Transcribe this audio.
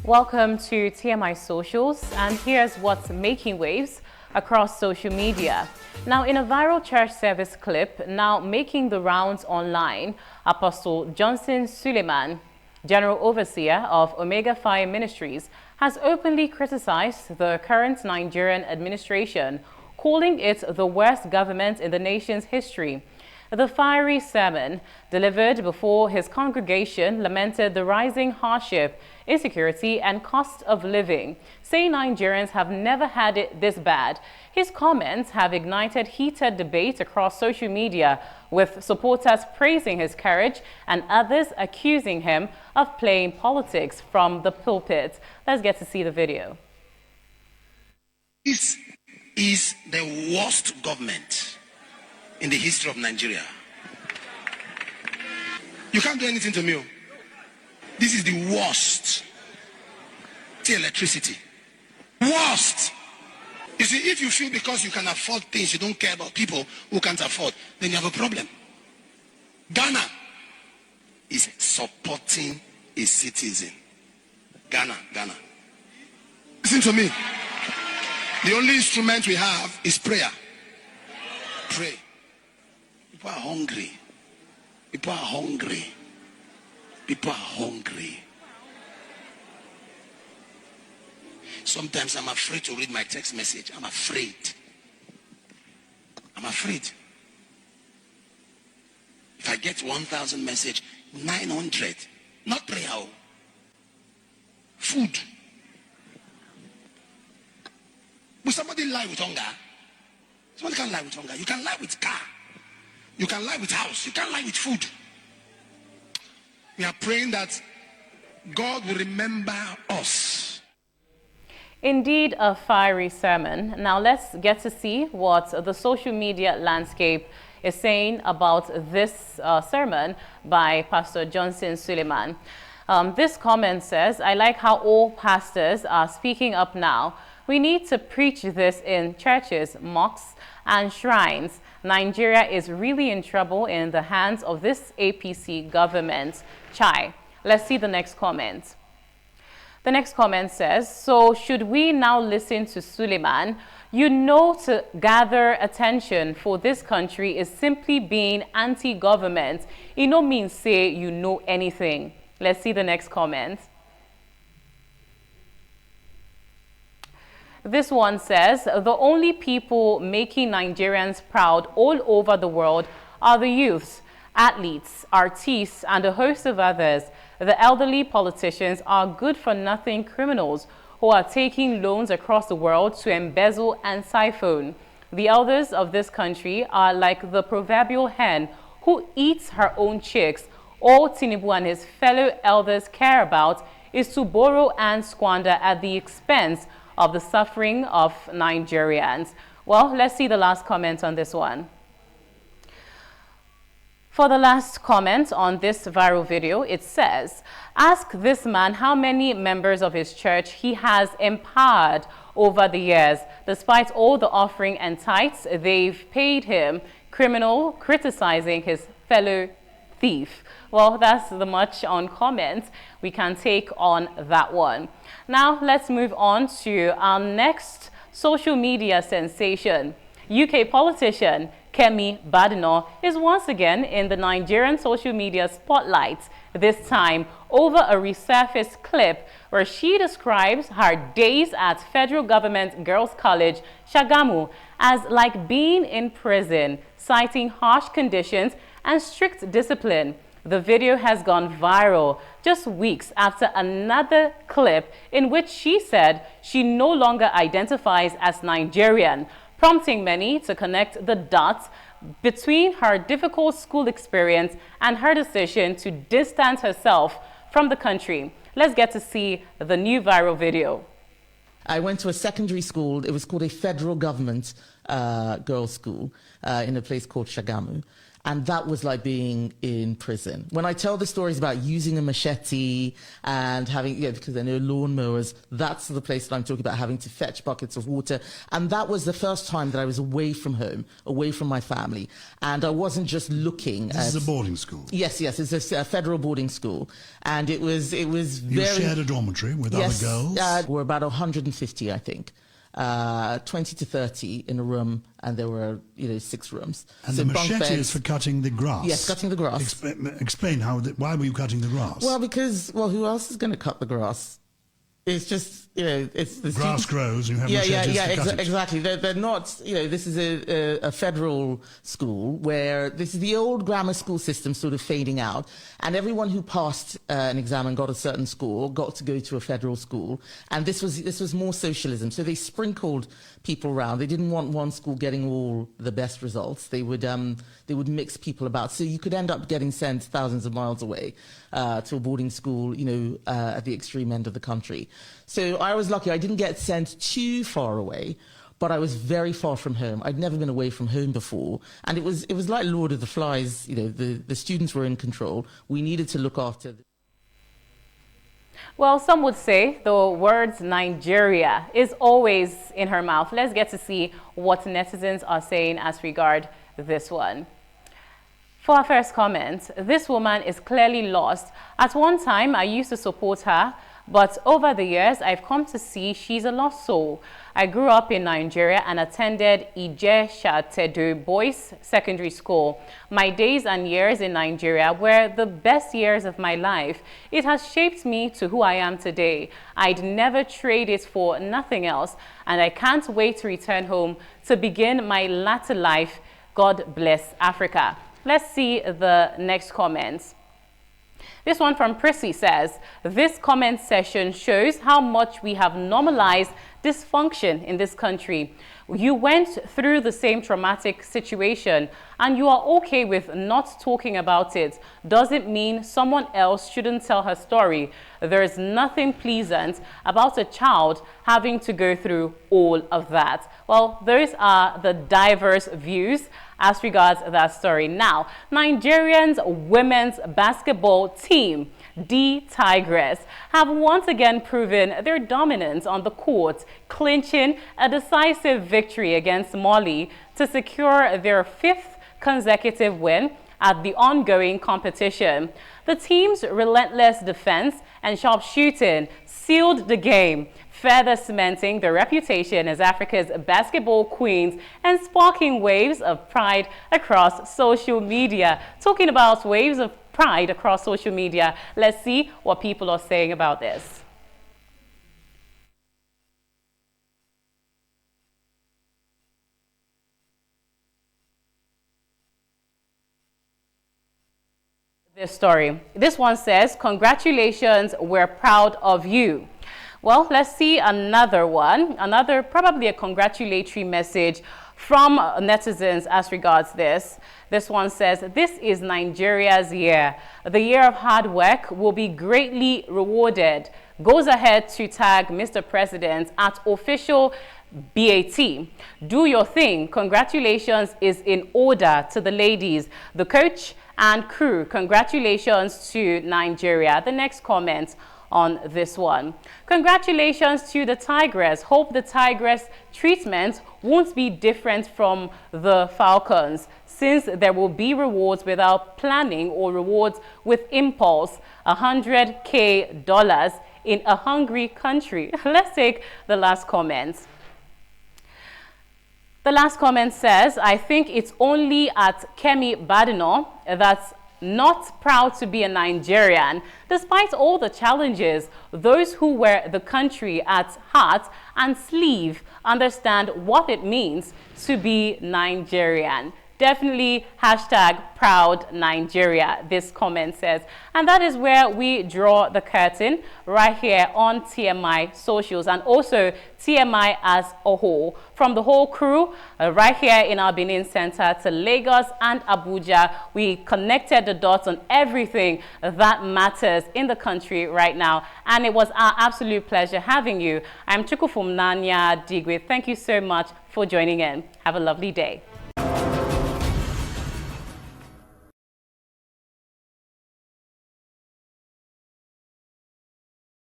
Welcome to TMI Socials, and here's what's making waves across social media. Now, in a viral church service clip now making the rounds online, Apostle Johnson Suleman, General Overseer of Omega Phi Ministries, has openly criticized the current Nigerian administration, calling it the worst government in the nation's history. The fiery sermon delivered before his congregation lamented the rising hardship, insecurity, and cost of living, saying Nigerians have never had it this bad. His comments have ignited heated debate across social media, with supporters praising his courage and others accusing him of playing politics from the pulpit. Let's get to see the video. This is the worst government in the history of Nigeria. You can't do anything to me. This is the worst. See, electricity. Worst. You see, if you feel because you can afford things, you don't care about people who can't afford, then you have a problem. Ghana is supporting a citizen. Ghana. Listen to me. The only instrument we have is prayer. Pray. People are hungry. People are hungry. People are hungry. Sometimes I'm afraid to read my text message. I'm afraid. If I get 1,000 message, 900, not prayer, food. Will somebody lie with hunger? Somebody can't lie with hunger. You can lie with car. You can lie with house. You can't lie with food. We are praying that God will remember us. Indeed, a fiery sermon. Now let's get to see what the social media landscape is saying about this sermon by Pastor Johnson Suleman. This comment says, "I like how all pastors are speaking up now. We need to preach this in churches, mosques, and shrines. Nigeria is really in trouble in the hands of this APC government. Chai." Let's see the next comment. The next comment says, "So should we now listen to Suleman? You know, to gather attention for this country is simply being anti-government. It no means say you know anything." Let's see the next comment. This one says, "The only people making Nigerians proud all over the world are the youths, athletes, artists, and a host of others. The elderly politicians are good-for-nothing criminals who are taking loans across the world to embezzle and siphon. The elders of this country are like the proverbial hen who eats her own chicks. All Tinubu and his fellow elders care about is to borrow and squander at the expense of the suffering of Nigerians." Well, let's see the last comment on this one. For the last comment on this viral video, it says, "Ask this man how many members of his church he has empowered over the years. Despite all the offering and tithes they've paid him, criminal criticizing his fellow thief." Well, that's the much on comment we can take on that one. Now, let's move on to our next social media sensation. UK politician Kemi Badenoch is once again in the Nigerian social media spotlight, this time over a resurfaced clip where she describes her days at Federal Government Girls College, Shagamu, as like being in prison, citing harsh conditions and strict discipline. The video has gone viral just weeks after another clip in which she said she no longer identifies as Nigerian, prompting many to connect the dots between her difficult school experience and her decision to distance herself from the country. Let's get to see the new viral video. I went to a secondary school. It was called a federal government girls' school in a place called Shagamu. And that was like being in prison. When I tell the stories about using a machete and having, because there are no lawnmowers, that's the place that I'm talking about, having to fetch buckets of water. And that was the first time that I was away from home, away from my family. And I wasn't just looking at... This is a boarding school? Yes, it's a federal boarding school. And it was very... You shared a dormitory with other girls? We're about 150, I think. 20 to 30 in a room, and there were 6 rooms. And so the machete is for cutting the grass. Yes, cutting the grass. Explain why were you cutting the grass? Well, because who else is going to cut the grass? It's just it's the grass grows. And you have machetes to cut it. Exactly. They're not. This is a federal school where this is the old grammar school system sort of fading out, and everyone who passed an exam and got a certain score got to go to a federal school, and this was more socialism. So they sprinkled people around. They didn't want one school getting all the best results. They would mix people about. So you could end up getting sent thousands of miles away to a boarding school, at the extreme end of the country. So I was lucky. I didn't get sent too far away, but I was very far from home. I'd never been away from home before. And it was like Lord of the Flies. The students were in control. We needed to look after them. Well, some would say the words Nigeria is always in her mouth. Let's get to see what netizens are saying as regard this one. For our first comment, this woman is clearly lost. At one time, I used to support her, but over the years, I've come to see she's a lost soul. I grew up in Nigeria and attended Ijesha-Tedo Boys Secondary School. My days and years in Nigeria were the best years of my life. It has shaped me to who I am today. I'd never trade it for nothing else, and I can't wait to return home to begin my latter life. God bless Africa. Let's see the next comments. This one from Prissy says, this comment session shows how much we have normalized dysfunction in this country. You went through the same traumatic situation and you are okay with not talking about it. Does it mean someone else shouldn't tell her story? There is nothing pleasant about a child having to go through all of that. Well, those are the diverse views as regards that story. Now, Nigerians women's basketball team, the Tigress, have once again proven their dominance on the court, clinching a decisive victory against Mali to secure their 5th consecutive win at the ongoing competition. The team's relentless defense and sharp shooting sealed the game, further cementing their reputation as Africa's basketball queens and sparking waves of pride across social media. Talking about waves of pride across social media, let's see what people are saying about this. This story. This one says, congratulations, we're proud of you. Well, let's see another one, probably a congratulatory message from netizens as regards this. This one says, this is Nigeria's year. The year of hard work will be greatly rewarded. Goes ahead to tag Mr. President at official BAT. Do your thing. Congratulations is in order to the ladies, the coach and crew. Congratulations to Nigeria. The next comment on this one. Congratulations to the Tigress. Hope the Tigress treatment won't be different from the Falcons, since there will be rewards without planning or rewards with impulse. $100K in a hungry country. Let's take the last comment. The last comment says, I think it's only at Kemi Badenoch that's not proud to be a Nigerian. Despite all the challenges, those who wear the country at heart and sleeve understand what it means to be Nigerian. Definitely hashtag proud Nigeria, this comment says. And that is where we draw the curtain right here on TMI socials and also TMI as a whole. From the whole crew right here in our Benin Center to Lagos and Abuja, we connected the dots on everything that matters in the country right now. And it was our absolute pleasure having you. I'm Chukufum Nanya Digwe. Thank you so much for joining in. Have a lovely day.